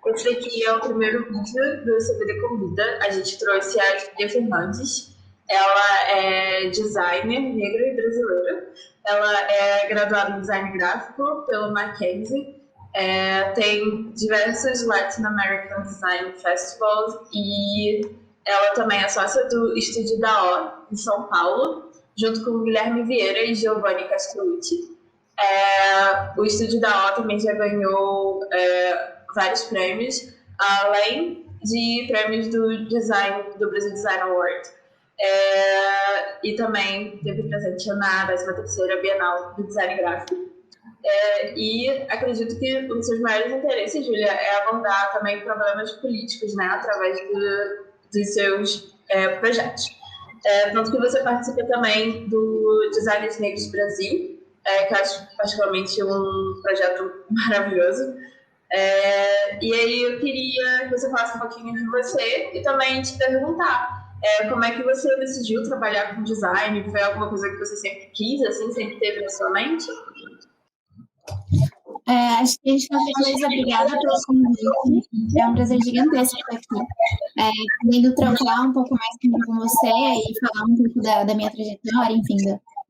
Esse aqui é o primeiro vídeo do CBD Convida. A gente trouxe a Julia Fernandes. Ela é designer negra e brasileira. Ela é graduada em design gráfico pelo Mackenzie. Tem diversos Latin American Design Festivals e ela também é sócia do Estúdio da O, em São Paulo, junto com Guilherme Vieira e Giovanni Castrucci. O Estúdio da O também já ganhou vários prêmios, além de prêmios do design do Brasil Design Award. E também teve presente na 13ª Bienal do Design Gráfico. E acredito que um dos seus maiores interesses, Júlia, é abordar também problemas políticos, né, através dos seus projetos. Tanto que você participa também do Designers Negros Brasil, que eu acho particularmente um projeto maravilhoso. E aí eu queria que você falasse um pouquinho de você e também te perguntar como é que você decidiu trabalhar com design? Foi alguma coisa que você sempre quis, assim, sempre teve na sua mente? Acho que a gente começa, obrigada pelo convite. É um prazer gigantesco estar aqui. Podendo trocar um pouco mais com você e falar um pouco da minha trajetória, enfim,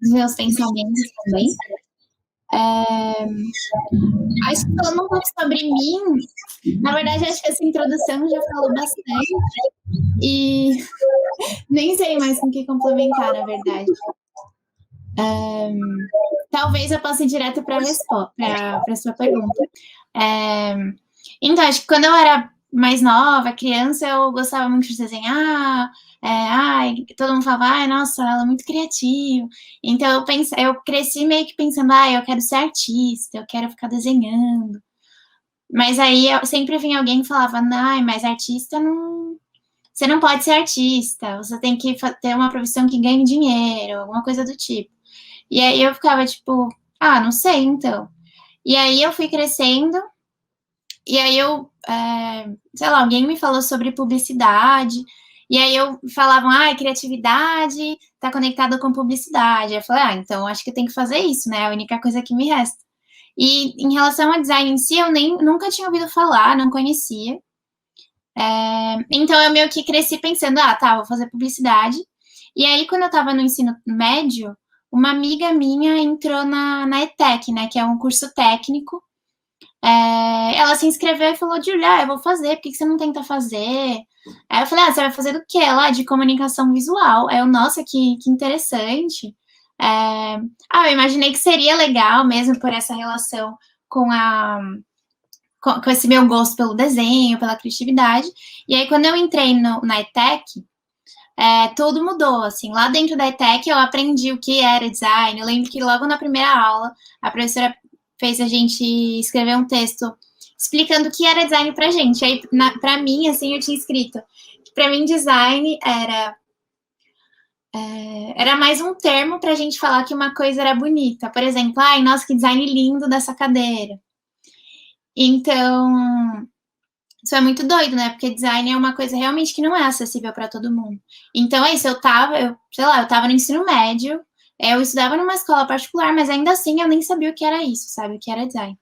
dos meus pensamentos também. Acho que falando um pouco sobre mim, na verdade, acho que essa introdução já falou bastante e nem sei mais com o que complementar, na verdade. Talvez eu possa ir direto para a sua pergunta. Então, acho que quando eu era mais nova, criança, eu gostava muito de desenhar. Todo mundo falava, nossa, ela é muito criativa. Então, eu cresci meio que pensando, eu quero ser artista, eu quero ficar desenhando. Mas aí sempre vinha alguém que falava, mas artista não... Você não pode ser artista, você tem que ter uma profissão que ganhe dinheiro, alguma coisa do tipo. E aí eu ficava tipo, não sei, então. E aí eu fui crescendo, e aí sei lá, alguém me falou sobre publicidade, e aí eu falavam, criatividade tá conectada com publicidade. Eu falei, então acho que eu tenho que fazer isso, né? É a única coisa que me resta. E em relação ao design em si, eu nunca tinha ouvido falar, não conhecia. Então eu meio que cresci pensando, vou fazer publicidade. E aí, quando eu tava no ensino médio, uma amiga minha entrou na ETEC, né, que é um curso técnico. Ela se inscreveu e falou, Julia, eu vou fazer, por que você não tenta fazer? Aí eu falei, você vai fazer do quê? Ela, de comunicação visual. Aí eu, nossa, que interessante. Eu imaginei que seria legal mesmo por essa relação com esse meu gosto pelo desenho, pela criatividade. E aí, quando eu entrei na ETEC, tudo mudou, assim. Lá dentro da ETEC, eu aprendi o que era design. Eu lembro que logo na primeira aula, a professora fez a gente escrever um texto explicando o que era design pra gente. Aí, pra mim, assim, eu tinha escrito que pra mim design era mais um termo pra gente falar que uma coisa era bonita. Por exemplo, nossa, que design lindo dessa cadeira. Então, isso é muito doido, né? Porque design é uma coisa realmente que não é acessível para todo mundo. Então é isso, eu tava no ensino médio, eu estudava numa escola particular, mas ainda assim eu nem sabia o que era isso, sabe? O que era design.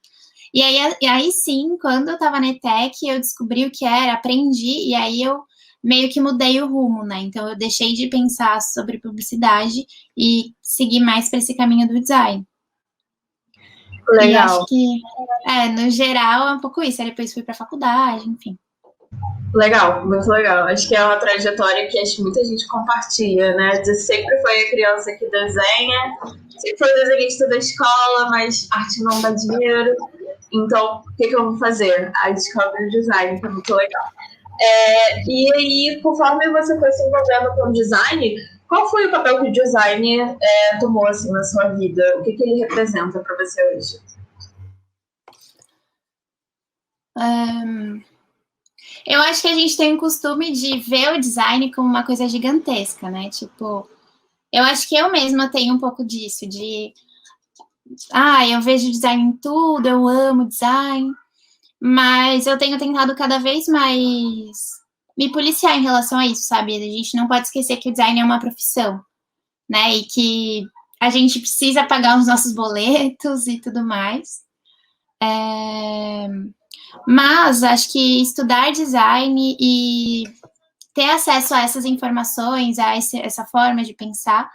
E aí sim, quando eu tava na ETEC, eu descobri o que era, aprendi, e aí eu meio que mudei o rumo, né? Então eu deixei de pensar sobre publicidade e segui mais para esse caminho do design. Legal. E acho que, no geral, é um pouco isso. Aí depois fui para a faculdade, enfim. Legal, muito legal. Acho que é uma trajetória que acho que muita gente compartilha, né? De sempre foi a criança que desenha, sempre foi desenhista da escola, mas arte não dá dinheiro. Então, o que eu vou fazer? Aí descobre o design, que é muito legal. E aí, conforme você foi se envolvendo com o design, qual foi o papel que o design tomou assim, na sua vida? O que ele representa para você hoje? Eu acho que a gente tem o costume de ver o design como uma coisa gigantesca, né? Tipo, eu acho que eu mesma tenho um pouco disso, eu vejo design em tudo, eu amo design, mas eu tenho tentado cada vez mais me policiar em relação a isso, sabe? A gente não pode esquecer que o design é uma profissão, né? E que a gente precisa pagar os nossos boletos e tudo mais. Mas acho que estudar design e ter acesso a essas informações, a essa forma de pensar,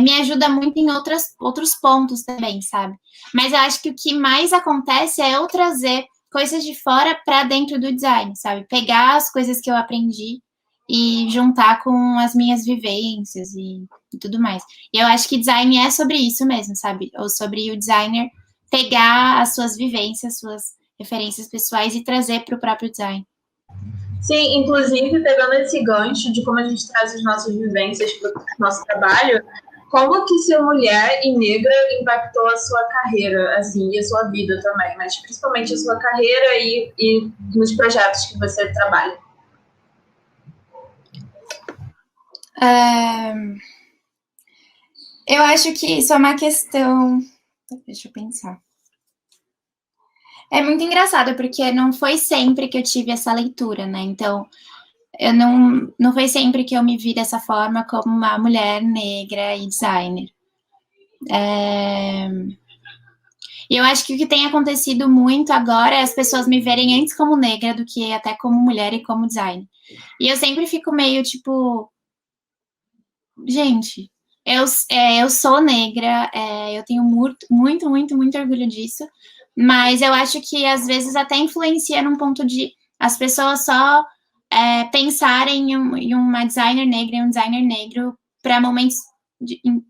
me ajuda muito em outros pontos também, sabe? Mas eu acho que o que mais acontece é eu trazer coisas de fora para dentro do design, sabe? Pegar as coisas que eu aprendi e juntar com as minhas vivências e tudo mais. E eu acho que design é sobre isso mesmo, sabe? Ou sobre o designer pegar as suas vivências, suas referências pessoais e trazer para o próprio design. Sim, inclusive, pegando esse gancho de como a gente traz as nossas vivências para o nosso trabalho, como que ser mulher e negra impactou a sua carreira, assim, e a sua vida também, mas principalmente a sua carreira e nos projetos que você trabalha? Eu acho que isso é uma questão. Deixa eu pensar. É muito engraçado, porque não foi sempre que eu tive essa leitura, né? Então, eu não foi sempre que eu me vi dessa forma como uma mulher negra e designer. E eu acho que o que tem acontecido muito agora é as pessoas me verem antes como negra do que até como mulher e como designer. E eu sempre fico meio tipo, gente, eu sou negra, eu tenho muito orgulho disso, mas eu acho que às vezes até influencia num ponto de as pessoas só pensarem em uma designer negra e um designer negro para momentos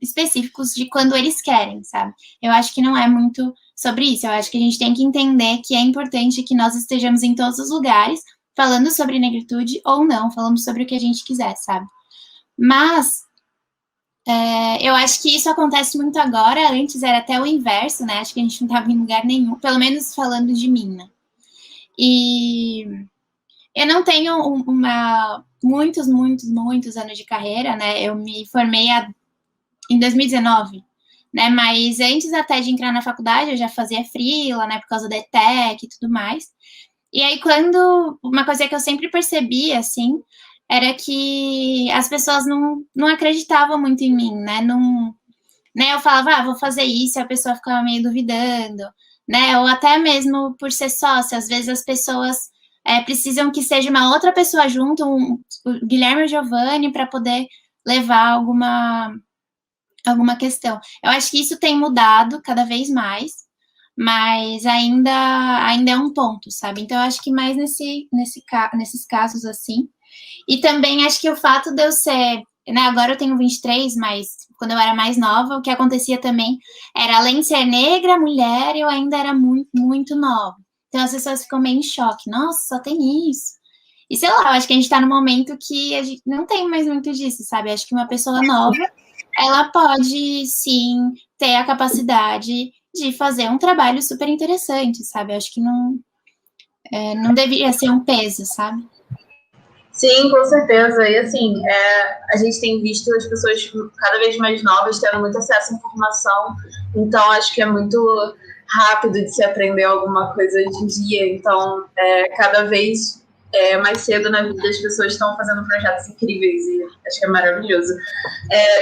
específicos de quando eles querem, sabe? Eu acho que não é muito sobre isso. Eu acho que a gente tem que entender que é importante que nós estejamos em todos os lugares falando sobre negritude ou não, falando sobre o que a gente quiser, sabe? Mas eu acho que isso acontece muito agora. Antes era até o inverso, né? Acho que a gente não estava em lugar nenhum, pelo menos falando de mim, né? E eu não tenho muitos anos de carreira, né? Eu me formei em 2019, né? Mas antes até de entrar na faculdade, eu já fazia freela, né? Por causa da ETEC e tudo mais. E aí, uma coisa que eu sempre percebi, assim, era que as pessoas não acreditavam muito em mim, né? Não, né? Eu falava, vou fazer isso, e a pessoa ficava meio duvidando, né? Ou até mesmo por ser sócia, às vezes as pessoas precisam que seja uma outra pessoa junto, o Guilherme Giovanni, para poder levar alguma questão. Eu acho que isso tem mudado cada vez mais, mas ainda é um ponto, sabe? Então, eu acho que mais nesses casos assim. E também acho que o fato de eu ser, né, agora eu tenho 23, mas quando eu era mais nova, o que acontecia também era, além de ser negra, mulher, eu ainda era muito nova. Então as pessoas ficam meio em choque. Nossa, só tem isso. E sei lá, eu acho que a gente tá num momento que a gente não tem mais muito disso, sabe? Acho que uma pessoa nova, ela pode sim ter a capacidade de fazer um trabalho super interessante, sabe? Eu acho que não deveria ser um peso, sabe? Sim, com certeza. E assim, a gente tem visto as pessoas cada vez mais novas tendo muito acesso à informação, então acho que é muito rápido de se aprender alguma coisa hoje em dia. Então, cada vez mais cedo na vida as pessoas estão fazendo projetos incríveis e acho que é maravilhoso.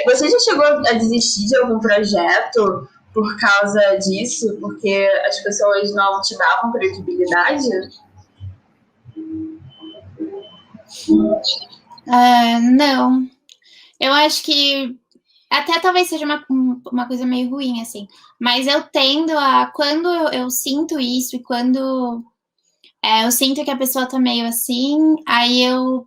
Você já chegou a desistir de algum projeto por causa disso? Porque as pessoas não te davam credibilidade? Não. Eu acho que até talvez seja uma coisa meio ruim, assim. Mas eu tendo quando eu sinto isso e quando eu sinto que a pessoa tá meio assim, aí eu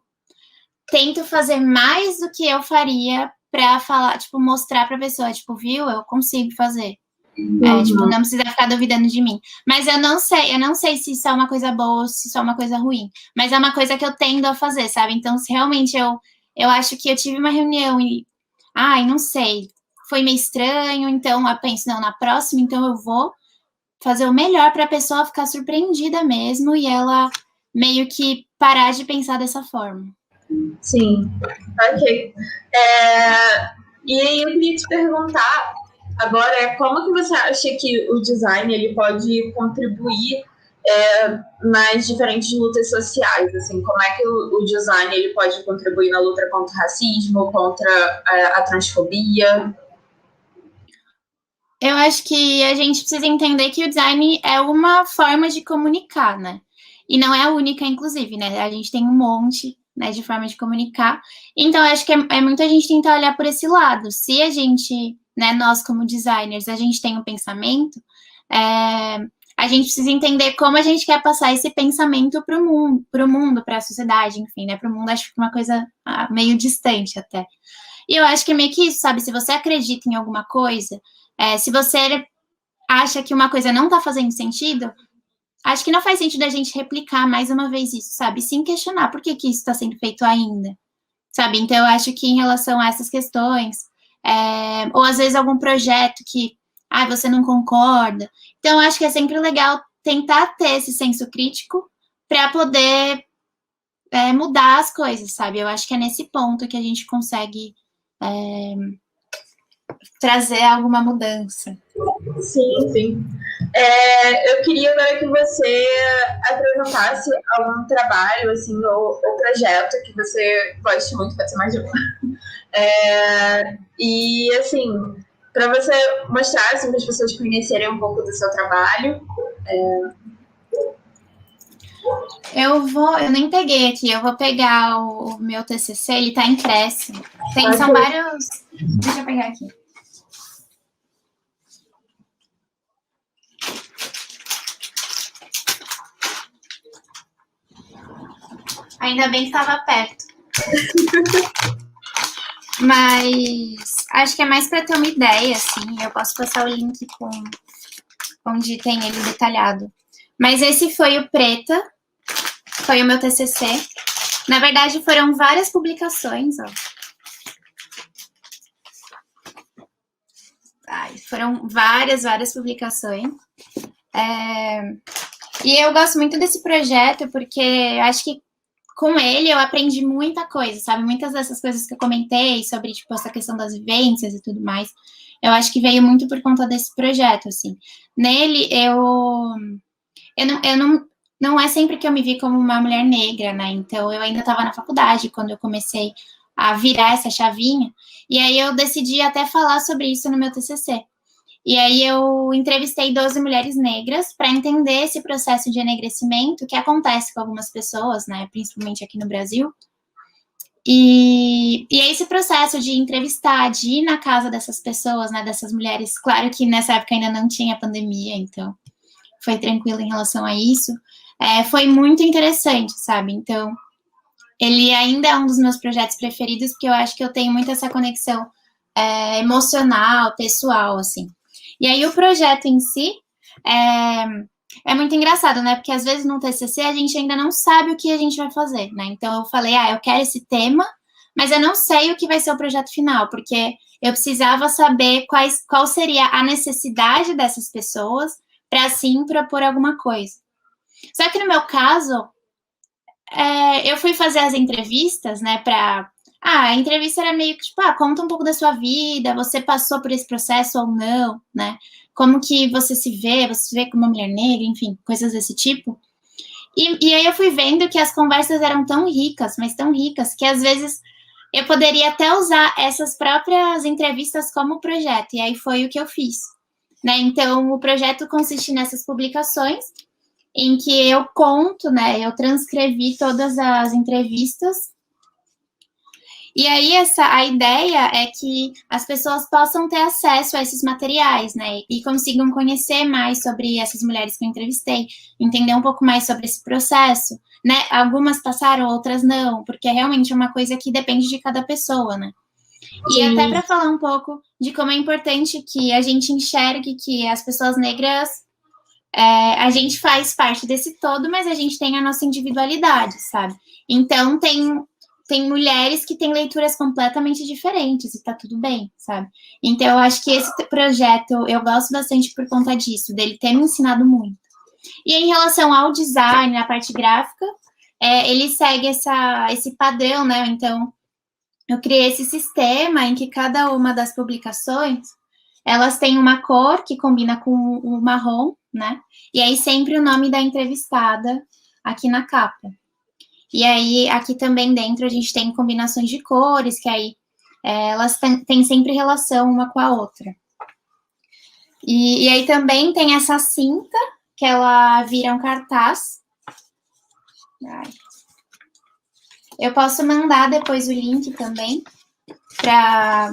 tento fazer mais do que eu faria pra falar, tipo, mostrar pra pessoa, tipo, viu, eu consigo fazer. Tipo, não precisa ficar duvidando de mim. Mas eu não sei se isso é uma coisa boa ou se isso é uma coisa ruim. Mas é uma coisa que eu tendo a fazer, sabe? Então, se realmente eu acho que eu tive uma reunião e, não sei, foi meio estranho, então eu penso, não, na próxima, então eu vou fazer o melhor para a pessoa ficar surpreendida mesmo e ela meio que parar de pensar dessa forma. Sim, ok. E aí eu queria te perguntar agora como que você acha que o design ele pode contribuir nas diferentes lutas sociais, assim, como é que o design ele pode contribuir na luta contra o racismo, contra a transfobia? Eu acho que a gente precisa entender que o design é uma forma de comunicar, né? E não é a única, inclusive, né? A gente tem um monte, né, de forma de comunicar. Então, eu acho que é muito a gente tentar olhar por esse lado. Se a gente, né, nós como designers, a gente tem um pensamento, a gente precisa entender como a gente quer passar esse pensamento para o mundo, para a sociedade, enfim, né? Para o mundo, acho que é uma coisa meio distante até. E eu acho que é meio que isso, sabe? Se você acredita em alguma coisa, se você acha que uma coisa não está fazendo sentido, acho que não faz sentido a gente replicar mais uma vez isso, sabe? Sem questionar por que isso está sendo feito ainda, sabe? Então, eu acho que em relação a essas questões, ou às vezes algum projeto que, você não concorda. Então, eu acho que é sempre legal tentar ter esse senso crítico para poder mudar as coisas, sabe? Eu acho que é nesse ponto que a gente consegue trazer alguma mudança. Sim, sim. Eu queria agora que você apresentasse algum trabalho, assim, ou projeto que você goste muito, pode ser mais de um. E, assim, para você mostrar, assim, para as pessoas conhecerem um pouco do seu trabalho. Eu nem peguei aqui, eu vou pegar o meu TCC, ele tá impresso. São vários... Deixa eu pegar aqui. Ainda bem que estava perto. Mas acho que é mais para ter uma ideia, assim. Eu posso passar o link com onde tem ele detalhado. Mas esse foi o Preta, foi o meu TCC. Na verdade, foram várias publicações, ó. Foram várias publicações. E eu gosto muito desse projeto porque acho que com ele eu aprendi muita coisa, sabe? Muitas dessas coisas que eu comentei sobre, tipo, essa questão das vivências e tudo mais, eu acho que veio muito por conta desse projeto, assim. Nele, não é sempre que eu me vi como uma mulher negra, né? Então, eu ainda estava na faculdade quando eu comecei a virar essa chavinha, e aí eu decidi até falar sobre isso no meu TCC. E aí eu entrevistei 12 mulheres negras para entender esse processo de enegrecimento que acontece com algumas pessoas, né, principalmente aqui no Brasil. E é esse processo de entrevistar, de ir na casa dessas pessoas, né, dessas mulheres. Claro que nessa época ainda não tinha pandemia, então foi tranquilo em relação a isso. Foi muito interessante, sabe? Então, ele ainda é um dos meus projetos preferidos, porque eu acho que eu tenho muito essa conexão emocional, pessoal, assim. E aí o projeto em si é muito engraçado, né? Porque às vezes no TCC a gente ainda não sabe o que a gente vai fazer, né? Então eu falei, eu quero esse tema, mas eu não sei o que vai ser o projeto final, porque eu precisava saber qual seria a necessidade dessas pessoas para assim propor alguma coisa. Só que no meu caso, eu fui fazer as entrevistas, né, a entrevista era meio que, tipo, conta um pouco da sua vida, você passou por esse processo ou não, né? Como que você se vê como uma mulher negra, enfim, coisas desse tipo. E aí eu fui vendo que as conversas eram tão ricas, mas tão ricas, que às vezes eu poderia até usar essas próprias entrevistas como projeto, e aí foi o que eu fiz, né? Então, o projeto consiste nessas publicações, em que eu conto, né, eu transcrevi todas as entrevistas. E aí, a ideia é que as pessoas possam ter acesso a esses materiais, né? E consigam conhecer mais sobre essas mulheres que eu entrevistei, entender um pouco mais sobre esse processo, né? Algumas passaram, outras não, porque é realmente uma coisa que depende de cada pessoa, né? E sim, até para falar um pouco de como é importante que a gente enxergue que as pessoas negras, a gente faz parte desse todo, mas a gente tem a nossa individualidade, sabe? Então, tem mulheres que têm leituras completamente diferentes e tá tudo bem, sabe? Então, eu acho que esse projeto, eu gosto bastante por conta disso, dele ter me ensinado muito. E em relação ao design, a parte gráfica, ele segue esse padrão, né? Então, eu criei esse sistema em que cada uma das publicações, elas têm uma cor que combina com o marrom, né? E aí sempre o nome da entrevistada aqui na capa. E aí, aqui também dentro, a gente tem combinações de cores, que aí elas têm sempre relação uma com a outra. E aí também tem essa cinta, que ela vira um cartaz. Ai. Eu posso mandar depois o link também, para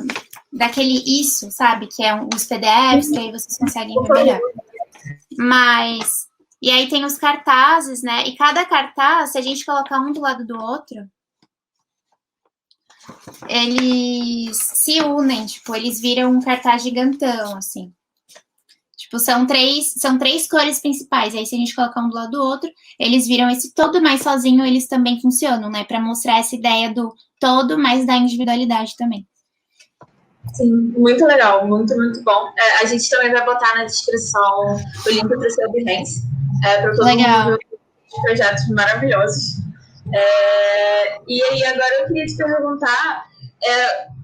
daquele isso, sabe? Que é os PDFs, que aí vocês conseguem ver melhor. Mas, e aí tem os cartazes, né? E cada cartaz, se a gente colocar um do lado do outro, eles se unem, tipo, eles viram um cartaz gigantão, assim. Tipo, são três cores principais. Aí, se a gente colocar um do lado do outro, eles viram esse todo, mas sozinho eles também funcionam, né? Para mostrar essa ideia do todo, mas da individualidade também. Sim, muito legal, muito, muito bom. A gente também vai botar na descrição o link para o seu Behance, para todo mundo ver os projetos maravilhosos. E aí, agora eu queria te perguntar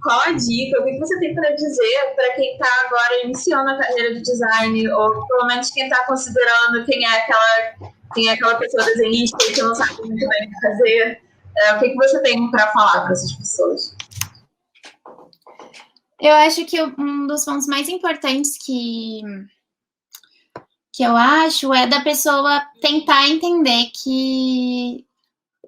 qual a dica, o que você tem para dizer para quem está agora iniciando a carreira de design, ou pelo menos quem está considerando quem é aquela pessoa desenhista que não sabe muito bem o que fazer. O que você tem para falar para essas pessoas? Eu acho que um dos pontos mais importantes que eu acho é da pessoa tentar entender que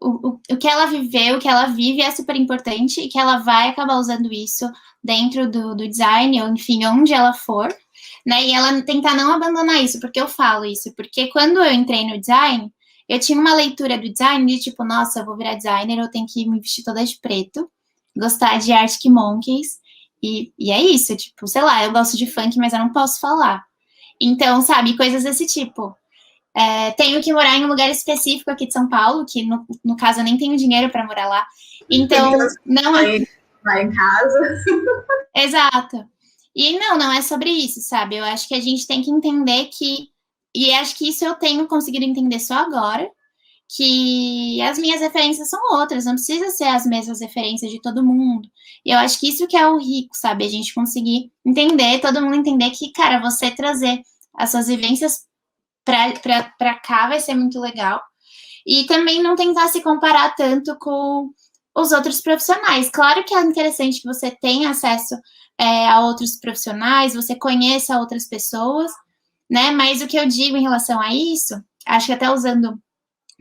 o que ela viveu, o que ela vive é super importante e que ela vai acabar usando isso dentro do design, ou enfim, onde ela for, né? E ela tentar não abandonar isso, porque eu falo isso, porque quando eu entrei no design, eu tinha uma leitura do design de tipo, nossa, eu vou virar designer, eu tenho que me vestir toda de preto, gostar de Arctic Monkeys, e é isso, tipo, sei lá, eu gosto de funk, mas eu não posso falar. Então, sabe, coisas desse tipo. Tenho que morar em um lugar específico aqui de São Paulo, que no caso eu nem tenho dinheiro para morar lá. Então, não é. Vai em casa. Exato. E não é sobre isso, sabe? Eu acho que a gente tem que entender que. E acho que isso eu tenho conseguido entender só agora, que as minhas referências são outras, não precisa ser as mesmas referências de todo mundo. E eu acho que isso que é o rico, sabe? A gente conseguir entender, todo mundo entender que, cara, você trazer as suas vivências para cá vai ser muito legal. E também não tentar se comparar tanto com os outros profissionais. Claro que é interessante que você tenha acesso a outros profissionais, você conheça outras pessoas, né? Mas o que eu digo em relação a isso, acho que até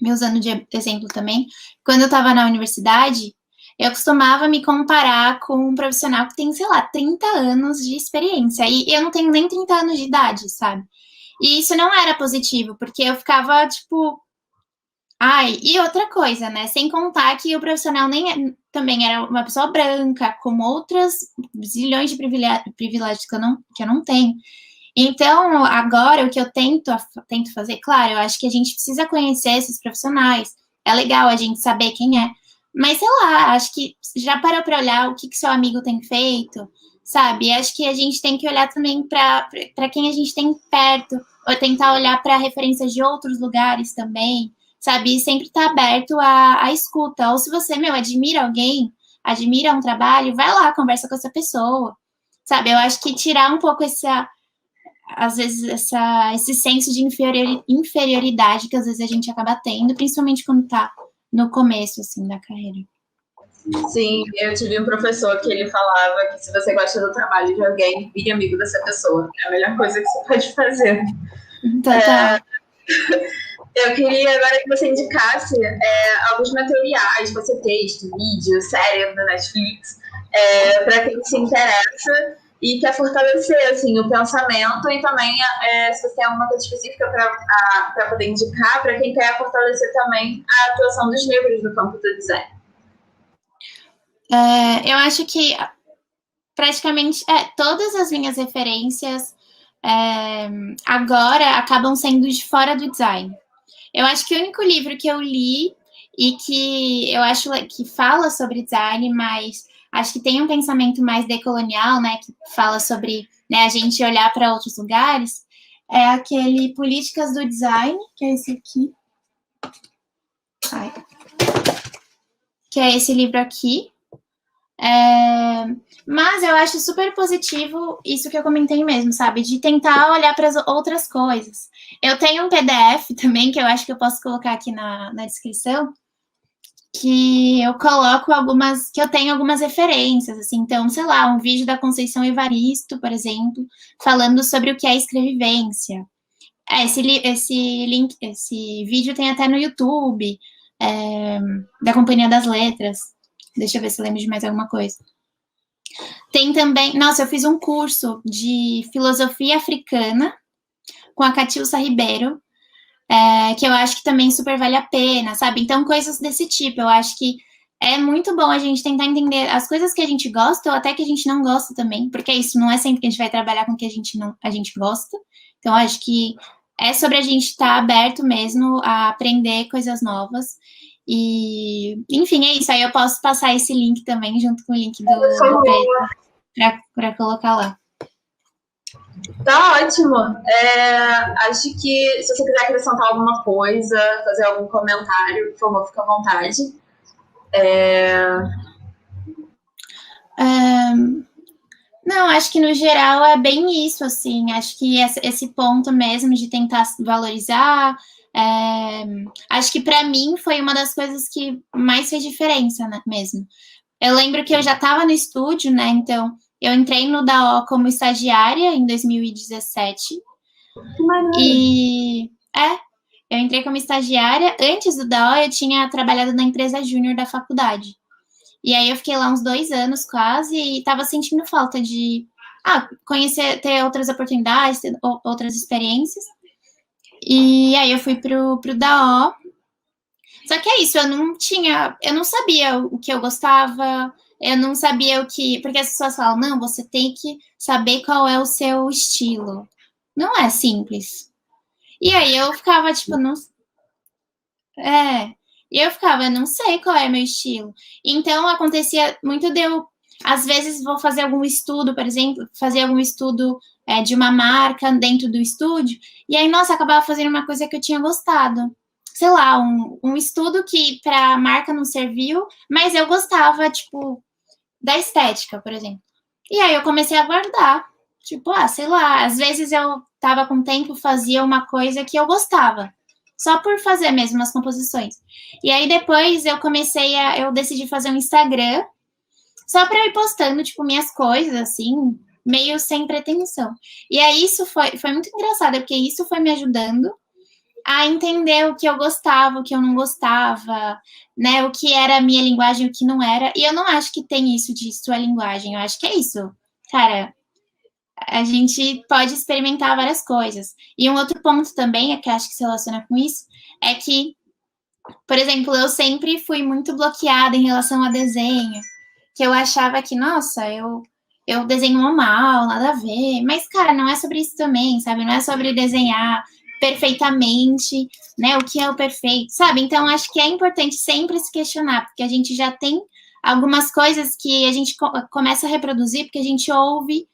me usando de exemplo também, quando eu estava na universidade, eu costumava me comparar com um profissional que tem, sei lá, 30 anos de experiência. E eu não tenho nem 30 anos de idade, sabe? E isso não era positivo, porque eu ficava, tipo... Ai, e outra coisa, né? Sem contar que o profissional também era uma pessoa branca, com outras zilhões de privilégios que eu não tenho. Então, agora, o que eu tento fazer, claro, eu acho que a gente precisa conhecer esses profissionais. É legal a gente saber quem é. Mas, sei lá, acho que já parou para olhar o que seu amigo tem feito, sabe? Acho que a gente tem que olhar também para quem a gente tem perto, ou tentar olhar para referências de outros lugares também, sabe? E sempre estar aberto à escuta. Ou se você, admira alguém, admira um trabalho, vai lá, conversa com essa pessoa, sabe? Eu acho que tirar um pouco às vezes, esse senso de inferioridade que às vezes a gente acaba tendo, principalmente quando tá no começo, assim, da carreira. Sim, eu tive um professor que ele falava que se você gosta do trabalho de alguém, vire amigo dessa pessoa. É a melhor coisa que você pode fazer. Total. Eu queria agora que você indicasse alguns materiais, pode ser texto, vídeo, série da Netflix, para quem se interessa e quer fortalecer assim, o pensamento e também se você tem alguma coisa específica para poder indicar para quem quer fortalecer também a atuação dos negros no campo do design. Eu acho que praticamente todas as minhas referências agora acabam sendo de fora do design. Eu acho que o único livro que eu li e que eu acho que fala sobre design, mas acho que tem um pensamento mais decolonial, né, que fala sobre, né, a gente olhar para outros lugares, é aquele Políticas do Design, que é esse aqui. Que é esse livro aqui. Mas eu acho super positivo isso que eu comentei mesmo, sabe? De tentar olhar para as outras coisas. Eu tenho um PDF também, que eu acho que eu posso colocar aqui na descrição, que eu coloco algumas, que eu tenho algumas referências, assim, então, sei lá, um vídeo da Conceição Evaristo, por exemplo, falando sobre o que é escrevivência. Esse vídeo tem até no YouTube, da Companhia das Letras. Deixa eu ver se eu lembro de mais alguma coisa. Tem também, nossa, eu fiz um curso de filosofia africana com a Catilça Ribeiro, que eu acho que também super vale a pena, sabe? Então, coisas desse tipo, eu acho que é muito bom a gente tentar entender as coisas que a gente gosta ou até que a gente não gosta também, porque isso não é sempre que a gente vai trabalhar com o que a gente gosta. Então, eu acho que é sobre a gente estar aberto mesmo a aprender coisas novas. E, enfim, é isso. Aí eu posso passar esse link também, junto com o link do Pedro, para colocar lá. Tá ótimo. Acho que se você quiser acrescentar alguma coisa, fazer algum comentário, por favor, fica à vontade. Não, acho que no geral é bem isso, assim. Acho que esse ponto mesmo de tentar valorizar. Acho que para mim foi uma das coisas que mais fez diferença, né, mesmo. Eu lembro que eu já estava no estúdio, né? Então, eu entrei no DAO como estagiária em 2017. E eu entrei como estagiária. Antes do DAO, eu tinha trabalhado na empresa júnior da faculdade. E aí eu fiquei lá uns 2 anos quase e estava sentindo falta de conhecer, ter outras oportunidades, ter outras experiências. E aí eu fui pro DAO. Só que é isso, eu não sabia o que eu gostava, eu não sabia o que. Porque as pessoas falam, não, você tem que saber qual é o seu estilo. Não é simples. E aí eu ficava, tipo, não. E eu ficava, não sei qual é meu estilo. Então acontecia muito de eu, às vezes, vou fazer algum estudo, por exemplo, fazer algum estudo de uma marca dentro do estúdio, e aí, nossa, acabava fazendo uma coisa que eu tinha gostado. Sei lá, um estudo que para a marca não serviu, mas eu gostava, tipo, da estética, por exemplo. E aí eu comecei a guardar. Tipo, sei lá, às vezes eu tava com tempo, fazia uma coisa que eu gostava. Só por fazer mesmo as composições. E aí depois eu decidi fazer um Instagram, só para ir postando, tipo, minhas coisas, assim, meio sem pretensão. E aí isso foi muito engraçado, porque isso foi me ajudando a entender o que eu gostava, o que eu não gostava, né? O que era a minha linguagem, o que não era. E eu não acho que tem isso de sua linguagem. Eu acho que é isso. Cara, a gente pode experimentar várias coisas. E um outro ponto também, que acho que se relaciona com isso, é que, por exemplo, eu sempre fui muito bloqueada em relação a desenho, que eu achava que, nossa, eu desenho mal, nada a ver. Mas, cara, não é sobre isso também, sabe? Não é sobre desenhar perfeitamente, né? O que é o perfeito, sabe? Então, acho que é importante sempre se questionar, porque a gente já tem algumas coisas que a gente começa a reproduzir, porque a gente ouve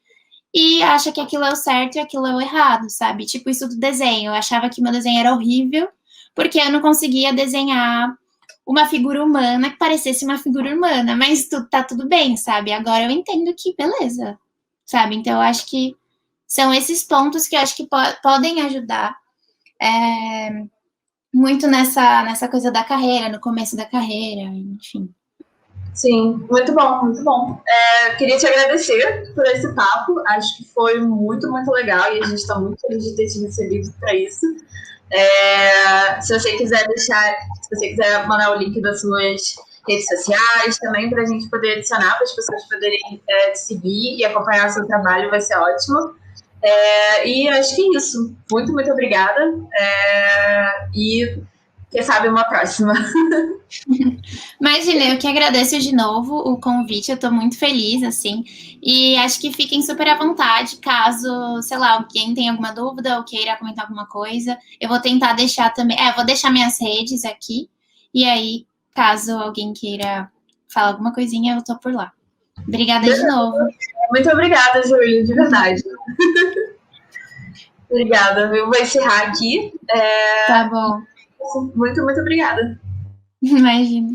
e acha que aquilo é o certo e aquilo é o errado, sabe? Tipo isso do desenho. Eu achava que meu desenho era horrível, porque eu não conseguia desenhar uma figura humana que parecesse uma figura humana, mas tá tudo bem, sabe? Agora eu entendo que beleza, sabe? Então eu acho que são esses pontos que eu acho que podem ajudar muito nessa coisa da carreira, no começo da carreira, enfim. Sim, muito bom, muito bom. Queria te agradecer por esse papo. Acho que foi muito, muito legal e a gente está muito feliz de ter te recebido para isso. Se você quiser mandar o link das suas redes sociais também para a gente poder adicionar, para as pessoas poderem te seguir e acompanhar o seu trabalho, vai ser ótimo. E acho que é isso. Muito, muito obrigada. E quem sabe uma próxima. Imagina, eu que agradeço de novo o convite, eu tô muito feliz, assim, e acho que fiquem super à vontade, caso, sei lá, alguém tenha alguma dúvida ou queira comentar alguma coisa, eu vou tentar deixar também, vou deixar minhas redes aqui, e aí, caso alguém queira falar alguma coisinha, eu tô por lá. Obrigada de novo. Muito obrigada, Júlio, de verdade. Obrigada, eu vou encerrar aqui. Tá bom. Muito, muito obrigada. Imagina.